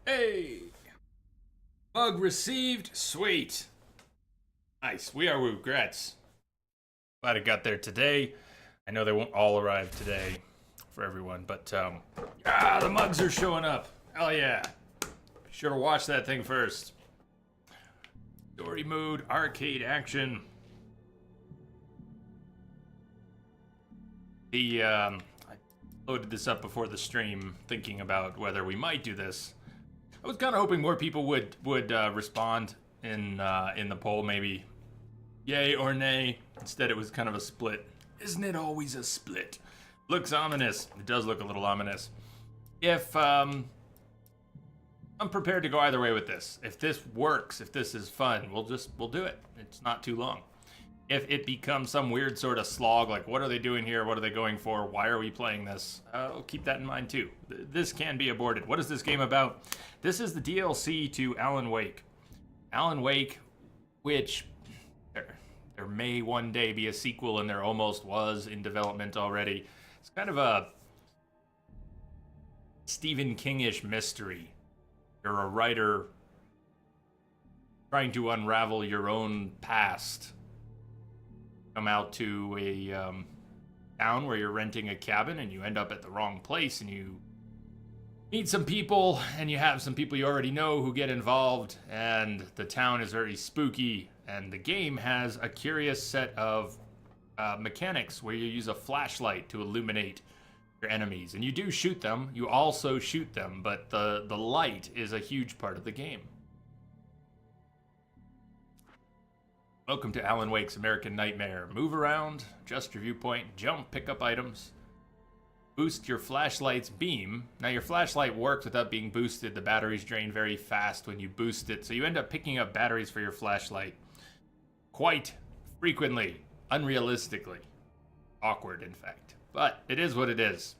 Hey! Mug received. Sweet. Nice. We are regrets. Glad it got there today. I know they won't all arrive today for everyone, but the mugs are showing up. Hell yeah. Be sure to watch that thing first. Story mode, arcade action. I loaded this up before the stream, thinking about whether we might do this. I was kind of hoping more people would respond in the poll, maybe yay or nay. Instead, it was kind of a split. Isn't it always a split? Looks ominous. It does look a little ominous. If I'm prepared to go either way with this. If this works, if this is fun, we'll do it. It's not too long. If it becomes some weird sort of slog, like what are they doing here? What are they going for? Why are we playing this? I'll keep that in mind too. This can be aborted. What is this game about? This is the DLC to Alan Wake. Alan Wake, which there may one day be a sequel, and there almost was in development already. It's kind of a Stephen King-ish mystery. You're a writer trying to unravel your own past. Come out to a town where you're renting a cabin and you end up at the wrong place and you meet some people and you have some people you already know who get involved, and the town is very spooky, and the game has a curious set of mechanics where you use a flashlight to illuminate your enemies, and you do shoot them. You also shoot them, but the light is a huge part of the game. Welcome to Alan Wake's American Nightmare. Move around, adjust your viewpoint, jump, pick up items, boost your flashlight's beam. Now your flashlight works without being boosted. The batteries drain very fast when you boost it, so you end up picking up batteries for your flashlight quite frequently, unrealistically. Awkward, in fact. But it is what it is.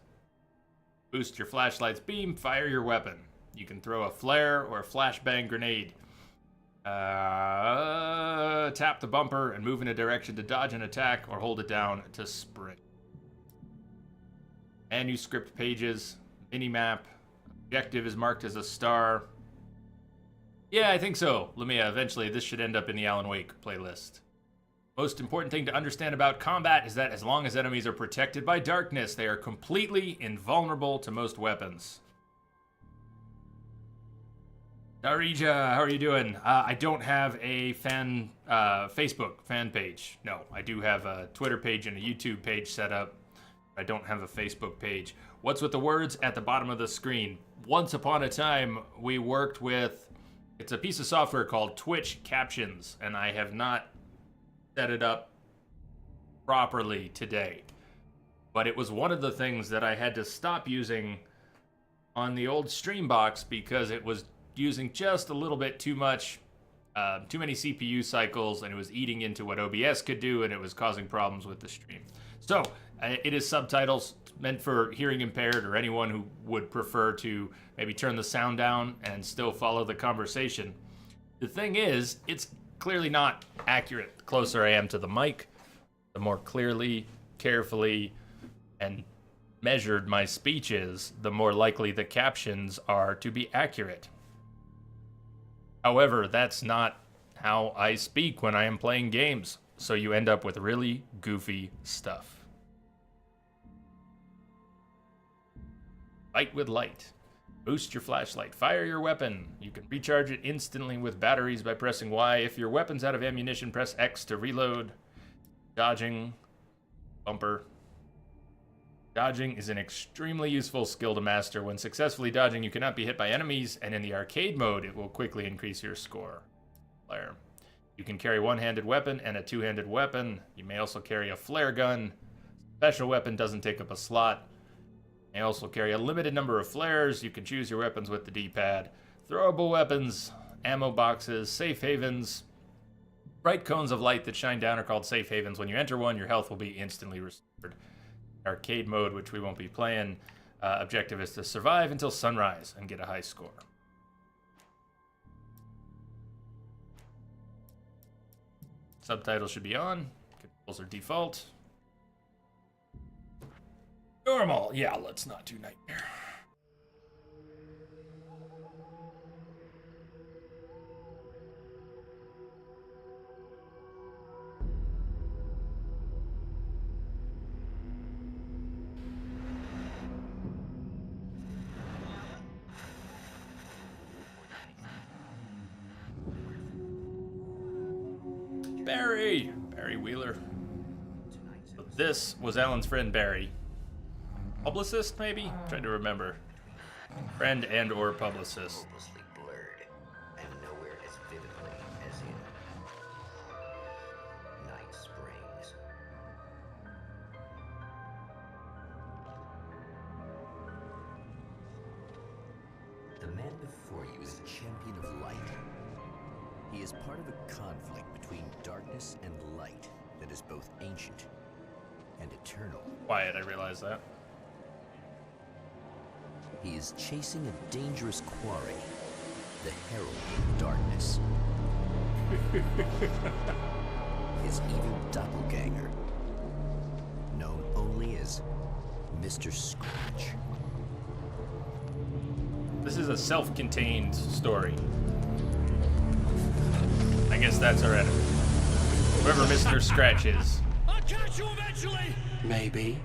Boost your flashlight's beam, fire your weapon. You can throw a flare or a flashbang grenade. Tap the bumper and move in a direction to dodge an attack, or hold it down to sprint. Manuscript pages, minimap, objective is marked as a star. Yeah, I think so. Lumia, eventually this should end up in the Alan Wake playlist. Most important thing to understand about combat is that as long as enemies are protected by darkness, they are completely invulnerable to most weapons. Darija, how are you doing? I don't have a Facebook fan page. No, I do have a Twitter page and a YouTube page set up. I don't have a Facebook page. What's with the words at the bottom of the screen? Once upon a time, we worked with, it's a piece of software called Twitch Captions, and I have not set it up properly today. But it was one of the things that I had to stop using on the old Streambox because it was using just a little bit too much, too many CPU cycles, and it was eating into what OBS could do, and it was causing problems with the stream. So it is subtitles meant for hearing impaired or anyone who would prefer to maybe turn the sound down and still follow the conversation. The thing is, it's clearly not accurate. The closer I am to the mic, the more clearly, carefully, and measured my speech is, the more likely the captions are to be accurate. However, that's not how I speak when I am playing games, so you end up with really goofy stuff. Fight with light. Boost your flashlight. Fire your weapon. You can recharge it instantly with batteries by pressing Y. If your weapon's out of ammunition, press X to reload. Dodging. Bumper. Dodging is an extremely useful skill to master. When successfully dodging, you cannot be hit by enemies, and in the arcade mode, it will quickly increase your score. Flare. You can carry one-handed weapon and a two-handed weapon. You may also carry a flare gun. Special weapon doesn't take up a slot. You may also carry a limited number of flares. You can choose your weapons with the D-pad. Throwable weapons, ammo boxes, safe havens. Bright cones of light that shine down are called safe havens. When you enter one, your health will be instantly restored. Arcade mode, which we won't be playing, objective is to survive until sunrise and get a high score. Subtitles should be on. Controls are default. Normal. Yeah, let's not do Nightmare. Barry! Barry Wheeler. So this was Alan's friend Barry. Publicist, maybe? Trying to remember. Friend and or publicist. Hopelessly blurred, and nowhere as vividly as in Night Springs. The man before you is a champion of light. He is part of a conflict between darkness and light that is both ancient and eternal. Quiet, I realize that. He is chasing a dangerous quarry, the Herald of Darkness. His evil doppelganger, known only as Mr. Scratch. This is a self-contained story. I guess that's our enemy. Whoever Mr. Scratch is. I'll catch you eventually! Maybe.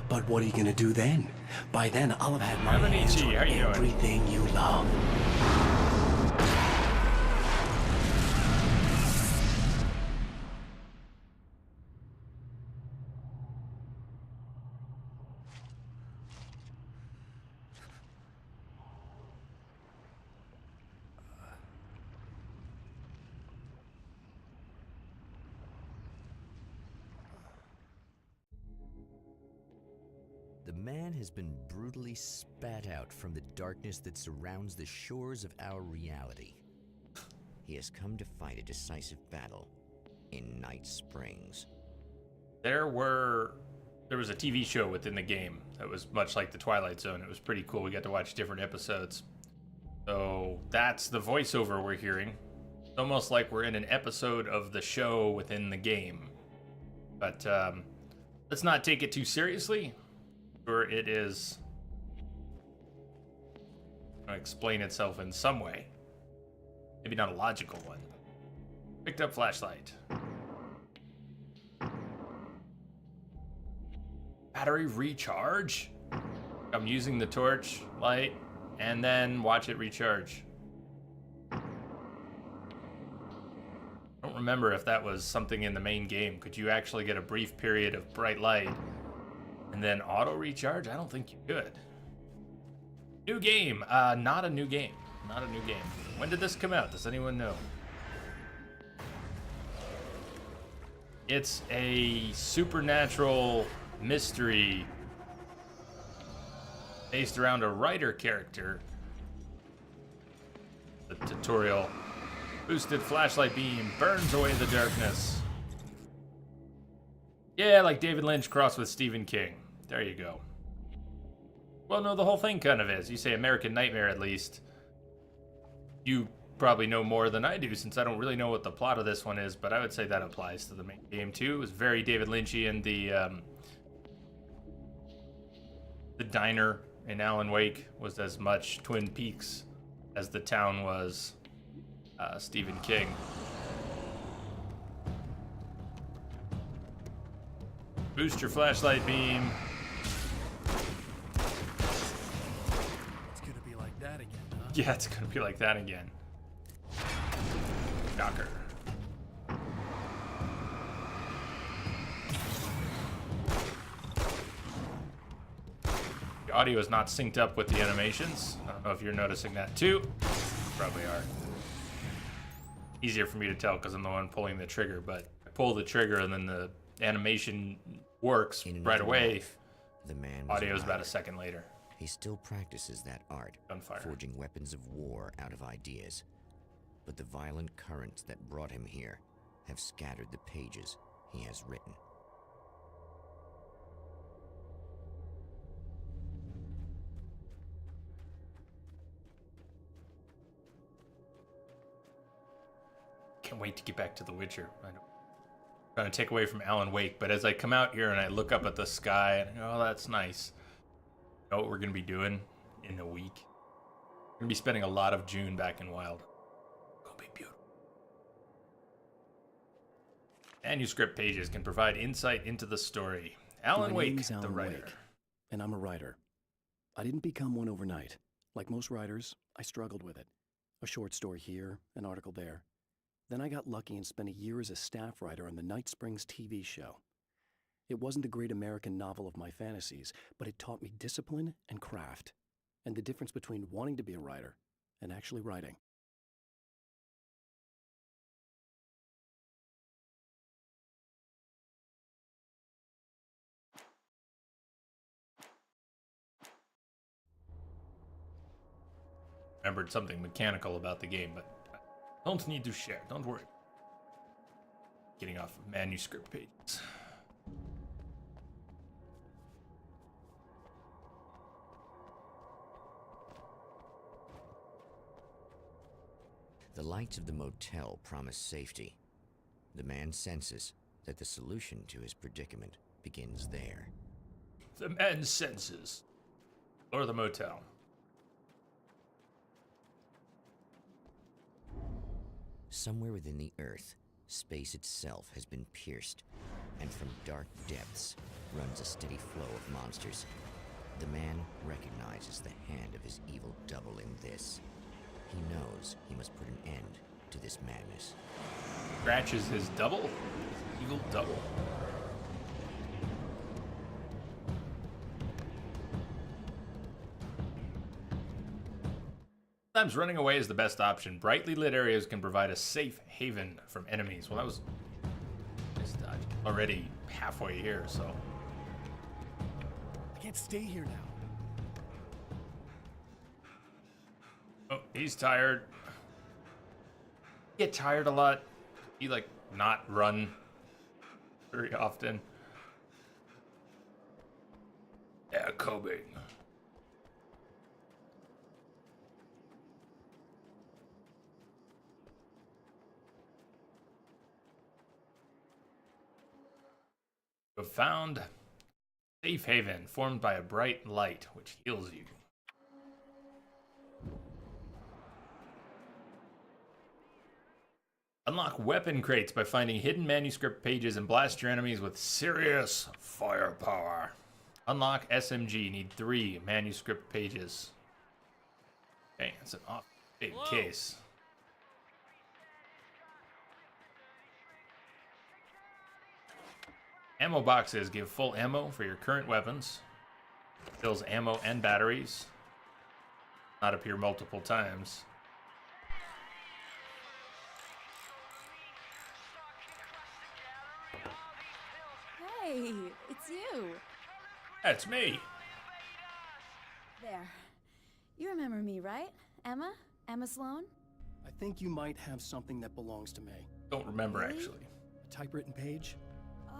But what are you gonna do then? By then, I'll have had my hands Amanichi, on how you doing? everything you love. The man has been brutally spat out from the darkness that surrounds the shores of our reality. He has come to fight a decisive battle in Night Springs. There was a TV show within the game that was much like the Twilight Zone. It was pretty cool. We got to watch different episodes. So that's the voiceover we're hearing. It's almost like we're in an episode of the show within the game. But let's not take it too seriously. Or it is going to explain itself in some way. Maybe not a logical one. Picked up flashlight. Battery recharge? I'm using the torch light and then watch it recharge. I don't remember if that was something in the main game. Could you actually get a brief period of bright light and then auto recharge? I don't think you could. New game. Not a new game. Not a new game. When did this come out? Does anyone know? It's a supernatural mystery based around a writer character. The tutorial. Boosted flashlight beam burns away the darkness. Yeah, like David Lynch crossed with Stephen King. There you go. Well, no, the whole thing kind of is. You say American Nightmare, at least. You probably know more than I do, since I don't really know what the plot of this one is, but I would say that applies to the main game, too. It was very David Lynchian. The diner in Alan Wake was as much Twin Peaks as the town was Stephen King. Boost your flashlight beam. It's gonna be like that again, huh? Yeah, it's gonna be like that again. Knocker. The audio is not synced up with the animations. I don't know if you're noticing that too. Probably are. Easier for me to tell because I'm the one pulling the trigger, but I pull the trigger and then the animation works right away. Life, the man was Audio is about a writer. second later. He still practices that art, Gunfire. forging weapons of war out of ideas. But the violent currents that brought him here have scattered the pages he has written. Can't wait to get back to The Witcher. I'm trying to take away from Alan Wake, but as I come out here and I look up at the sky, and oh, that's nice. You know what we're going to be doing in a week? We're going to be spending a lot of June back in Wild. It's going to be beautiful. Manuscript pages can provide insight into the story. Alan My Wake, name's the Alan writer. Wake, and I'm a writer. I didn't become one overnight. Like most writers, I struggled with it. A short story here, an article there. Then I got lucky and spent a year as a staff writer on the Night Springs TV show. It wasn't the great American novel of my fantasies, but it taught me discipline and craft, and the difference between wanting to be a writer and actually writing. Remembered something mechanical about the game, but I don't need to share. Don't worry. Getting off of manuscript pages. The lights of the motel promise safety. The man senses that the solution to his predicament begins there. The man senses. Or the motel. Somewhere within the earth, space itself has been pierced, and from dark depths runs a steady flow of monsters. The man recognizes the hand of his evil double in this. He knows he must put an end to this madness. Scratches his double? His evil double. Sometimes running away is the best option. Brightly lit areas can provide a safe haven from enemies. Well, that was just already halfway here, so. I can't stay here now. Oh, he's tired. Get tired a lot. He like not run very often. Yeah, Kobe. You have found safe haven formed by a bright light which heals you. Unlock weapon crates by finding hidden manuscript pages and blast your enemies with serious firepower. Unlock SMG. Need 3 manuscript pages. Okay, that's an off big case. Ammo boxes give full ammo for your current weapons. Fills ammo and batteries. Not appear multiple times. Hey, it's you. That's me. There. You remember me, right? Emma? Emma Sloan? I think you might have something that belongs to me. Don't remember, Really? actually. A typewritten page?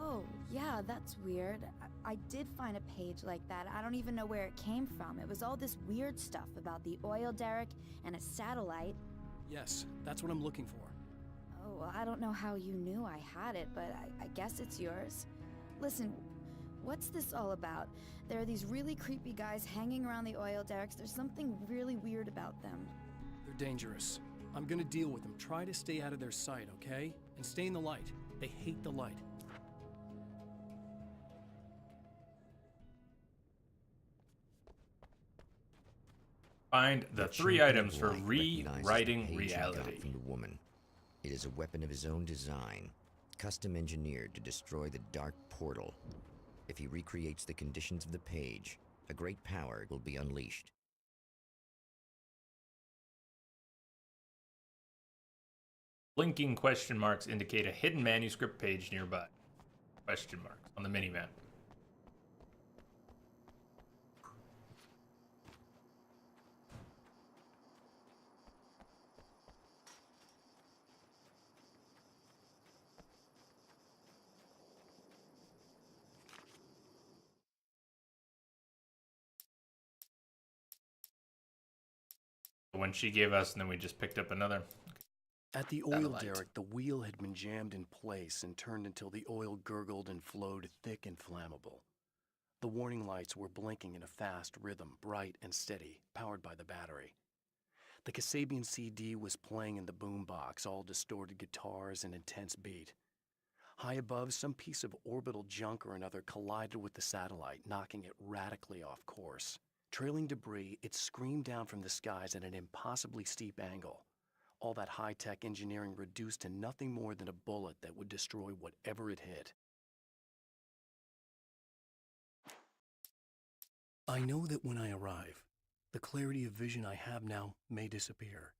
Oh, yeah, that's weird. I did find a page like that. I don't even know where it came from. It was all this weird stuff about the oil derrick and a satellite. Yes, that's what I'm looking for. Oh, well, I don't know how you knew I had it, but I guess it's yours. Listen, what's this all about? There are these really creepy guys hanging around the oil derricks. There's something really weird about them. They're dangerous. I'm gonna deal with them. Try to stay out of their sight, okay? And stay in the light. They hate the light. Find the 3 champion items of for light recognizes the rewriting page he got reality. from the woman. It is a weapon of his own design, custom engineered to destroy the dark portal. If he recreates the conditions of the page, a great power will be unleashed. Blinking question marks indicate a hidden manuscript page nearby. Question marks on the minimap. When she gave us, and then we just picked up another. At the oil Satellite. derrick, the wheel had been jammed in place and turned until the oil gurgled and flowed thick and flammable. The warning lights were blinking in a fast rhythm, bright and steady, powered by the battery. The Kasabian CD was playing in the boombox, all distorted guitars and intense beat. High above, some piece of orbital junk or another collided with the satellite, knocking it radically off course. Trailing debris, it screamed down from the skies at an impossibly steep angle. All that high-tech engineering reduced to nothing more than a bullet that would destroy whatever it hit. I know that when I arrive, the clarity of vision I have now may disappear.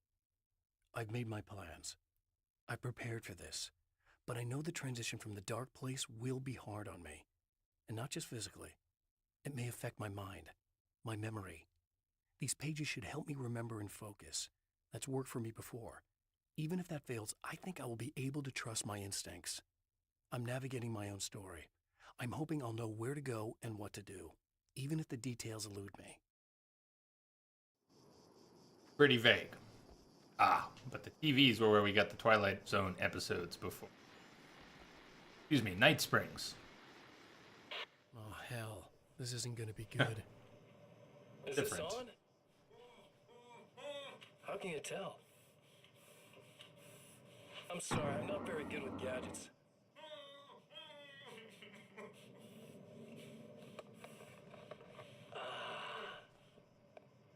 I've made my plans. I prepared for this, but I know the transition from the dark place will be hard on me, and not just physically. It may affect my mind, my memory. These pages should help me remember and focus. That's worked for me before. Even if that fails, I think I will be able to trust my instincts. I'm navigating my own story. I'm hoping I'll know where to go and what to do, even if the details elude me. Pretty vague. But the TVs were where we got the Twilight Zone episodes before. Excuse me, Night Springs. Oh, hell. This isn't gonna be good. Is Different. this on? How can you tell? I'm sorry, I'm not very good with gadgets.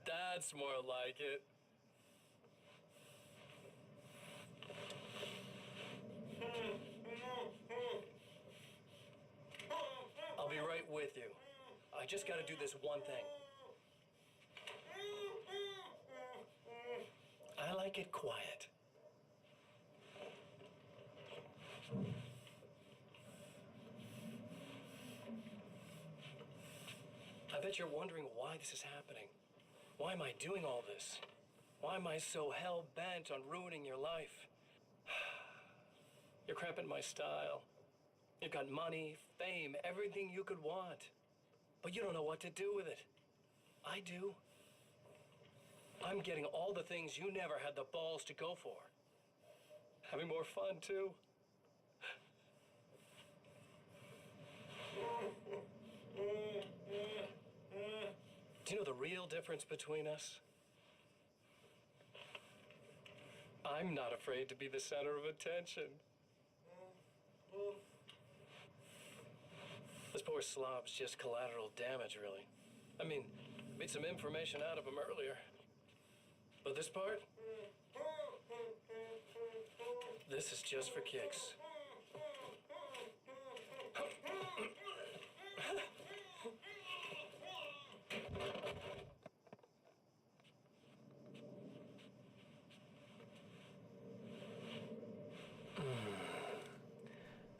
That's more like it. I'll be right with you. I just gotta do this one thing. I like it quiet. I bet you're wondering why this is happening. Why am I doing all this? Why am I so hell-bent on ruining your life? You're cramping my style. You've got money, fame, everything you could want. But you don't know what to do with it. I do. I'm getting all the things you never had the balls to go for. Having more fun, too. Do you know the real difference between us? I'm not afraid to be the center of attention. This poor slob's just collateral damage, really. I mean, beat some information out of him earlier. But this part? This is just for kicks.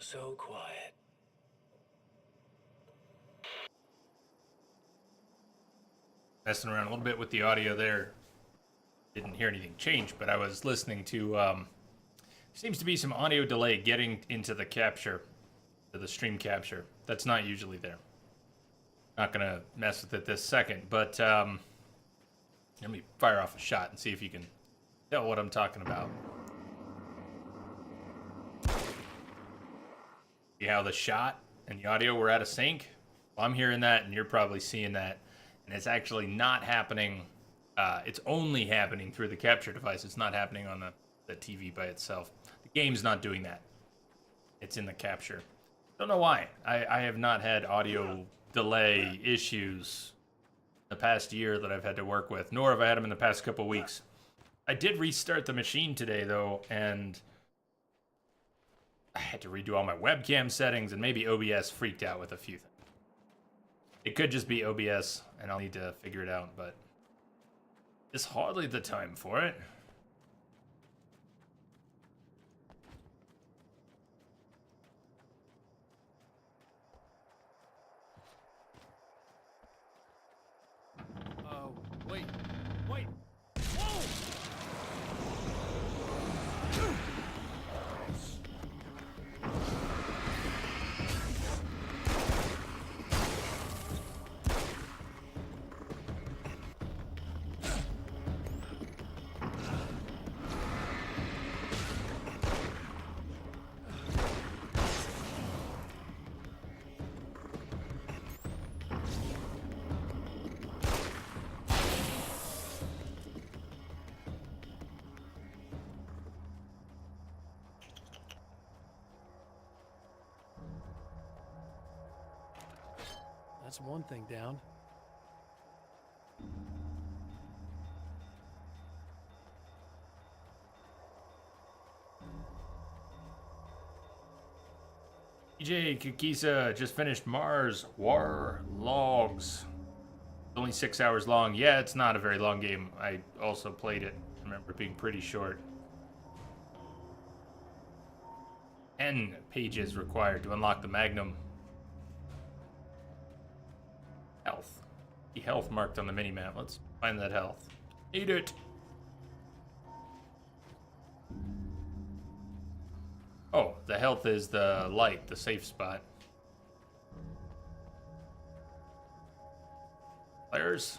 So quiet. Messing around a little bit with the audio there. Didn't hear anything change, but I was listening to, seems to be some audio delay getting into the capture, to the stream capture. That's not usually there. Not gonna mess with it this second, but let me fire off a shot and see if you can tell what I'm talking about. See how the shot and the audio were out of sync? Well, I'm hearing that, and you're probably seeing that. And it's actually not happening. It's only happening through the capture device. It's not happening on the TV by itself. The game's not doing that. It's in the capture. Don't know why. I have not had audio delay issues the past year that I've had to work with, nor have I had them in the past couple weeks. I did restart the machine today, though, and I had to redo all my webcam settings, and maybe OBS freaked out with a few things. It could just be OBS, and I'll need to figure it out, but it's hardly the time for it. Wait. Wait. Whoa! That's one thing down. AJ Kikisa just finished Mars War Logs. Only 6 hours long. Yeah, it's not a very long game. I also played it. I remember it being pretty short. 10 pages required to unlock the Magnum. Health. The health marked on the minimap. Let's find that health. Eat it. Oh, the health is the light, the safe spot. Flares.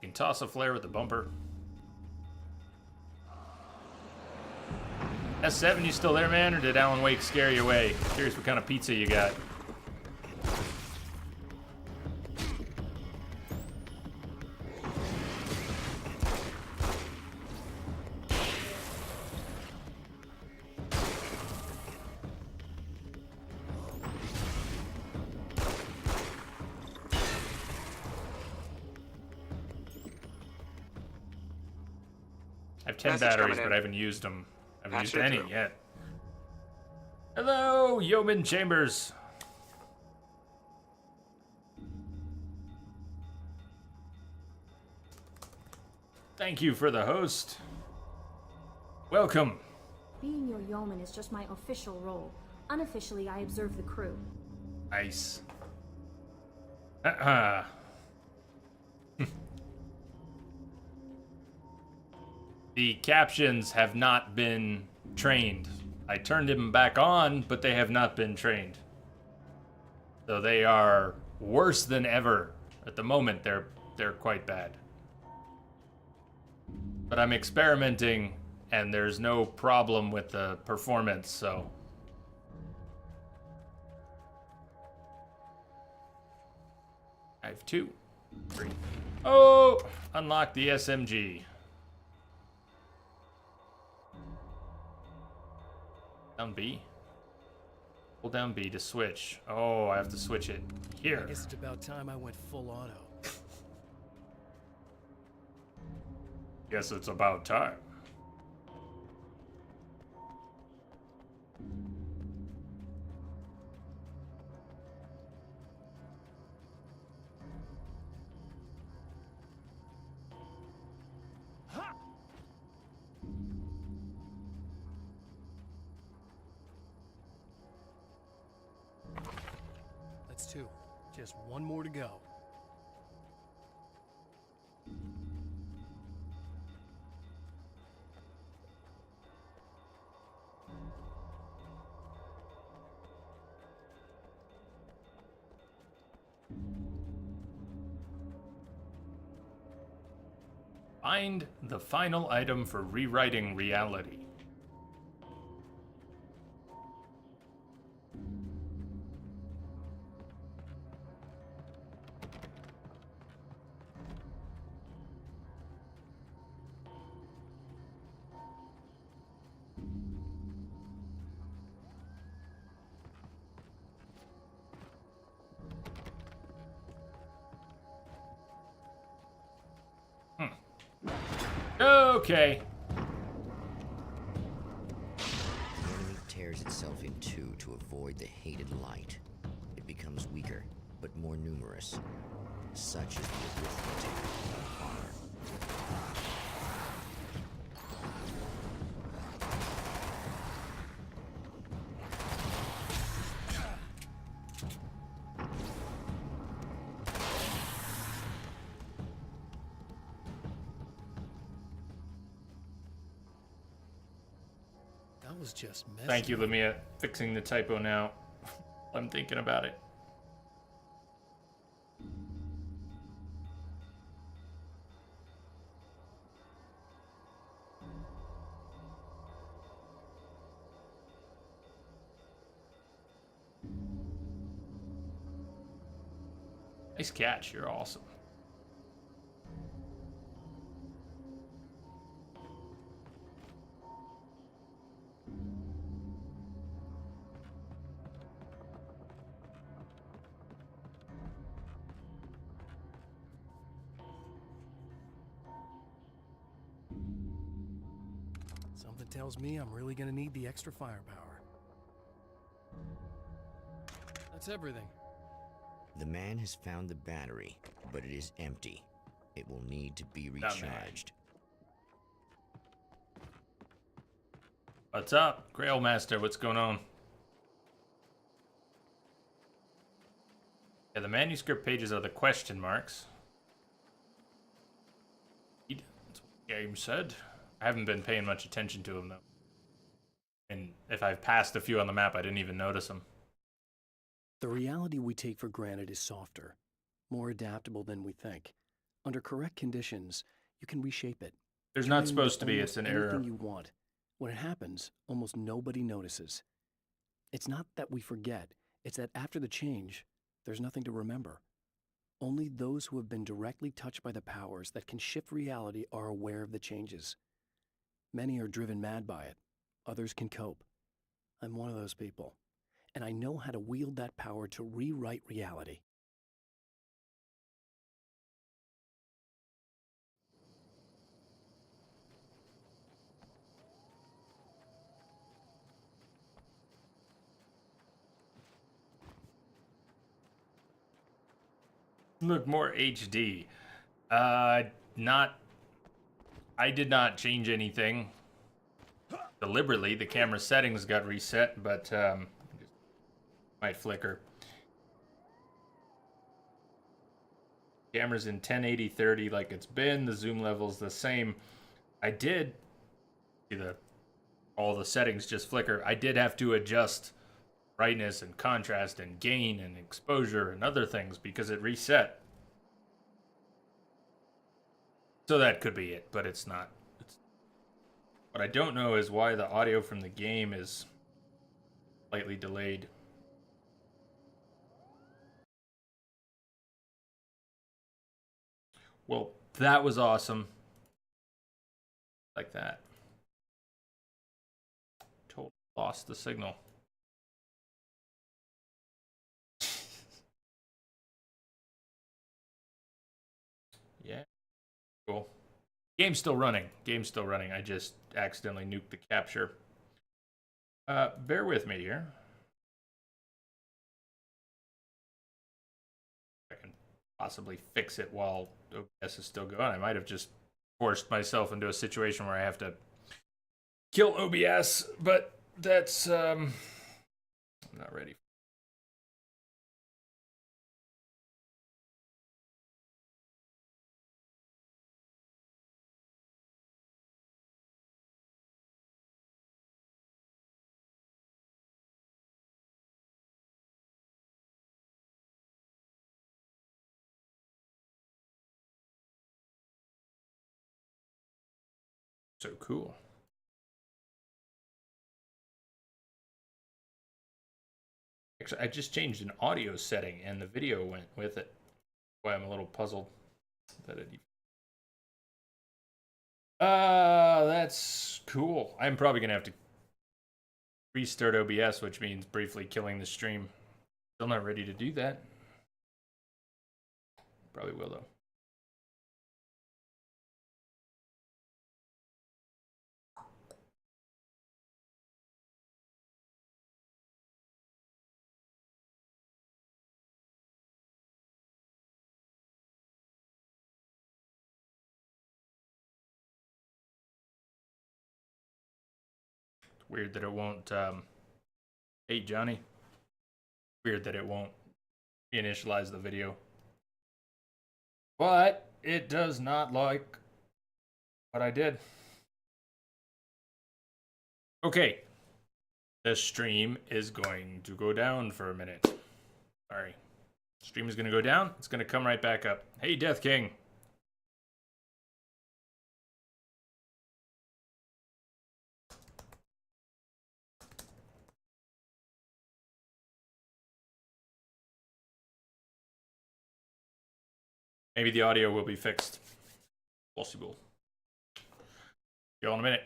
You can toss a flare with the bumper. S7, you still there, man? Or did Alan Wake scare you away? Curious what kind of pizza you got. I have 10 Message batteries, coming in. but I haven't used them. I haven't Patch used it any through. yet. Hello, Yeoman Chambers. Thank you for the host. Welcome. Being your yeoman is just my official role. Unofficially, I observe the crew. Nice. The captions have not been trained. I turned them back on, but they have not been trained. So they are worse than ever. At the moment, they're quite bad. But I'm experimenting, and there's no problem with the performance, so... I have 2, 3. Oh! Unlock the SMG. Down B. Hold down B to switch. Oh, I have to switch it here. I guess it's about time I went full auto. Guess it's about time. That's 2. Just one more to go. Find the final item for rewriting reality. Okay. The enemy tears itself in two to avoid the hated light. It becomes weaker, but more numerous. Such is the arithmetic of honor. That was just messy. Thank you, Lamia. Fixing the typo now. I'm thinking about it. Nice catch. You're awesome. Something tells me I'm really gonna need the extra firepower. That's everything. The man has found the battery, but it is empty. It will need to be man. recharged. What's up, Grail Master? What's going on? Yeah, the manuscript pages are the question marks. That's what the game said. I haven't been paying much attention to them, though. And if I've passed a few on the map, I didn't even notice them. The reality we take for granted is softer, more adaptable than we think. Under correct conditions, you can reshape it. There's Turn not it supposed to into be. almost It's an error. anything you want. When it happens, almost nobody notices. It's not that we forget. It's that after the change, there's nothing to remember. Only those who have been directly touched by the powers that can shift reality are aware of the changes. Many are driven mad by it. Others can cope. I'm one of those people, and I know how to wield that power to rewrite reality. Look, more HD. Not. I did not change anything deliberately. The camera settings got reset, but might flicker. Camera's in 1080-30 like it's been. The zoom level's the same. I did see all the settings just flicker. I did have to adjust brightness and contrast and gain and exposure and other things because it reset. So that could be it, but it's not. What I don't know is why the audio from the game is slightly delayed. Well, that was awesome. Like that. Totally lost the signal. Yeah. Cool. Game's still running. Game's still running. I just accidentally nuked the capture. Bear with me here. I can possibly fix it while OBS is still going. I might have just forced myself into a situation where I have to kill OBS, but that's I'm not ready. So cool. Actually, I just changed an audio setting and the video went with it. That's why I'm a little puzzled that it. That's cool. I'm probably gonna have to restart OBS, which means briefly killing the stream. Still not ready to do that. Probably will though. Weird that it won't, hey Johnny. Weird that it won't initialize the video. But it does not like what I did. Okay. The stream is going to go down for a minute. Sorry. Stream is going to go down. It's going to come right back up. Hey, Death King. Maybe the audio will be fixed. Possible. See you all in a minute.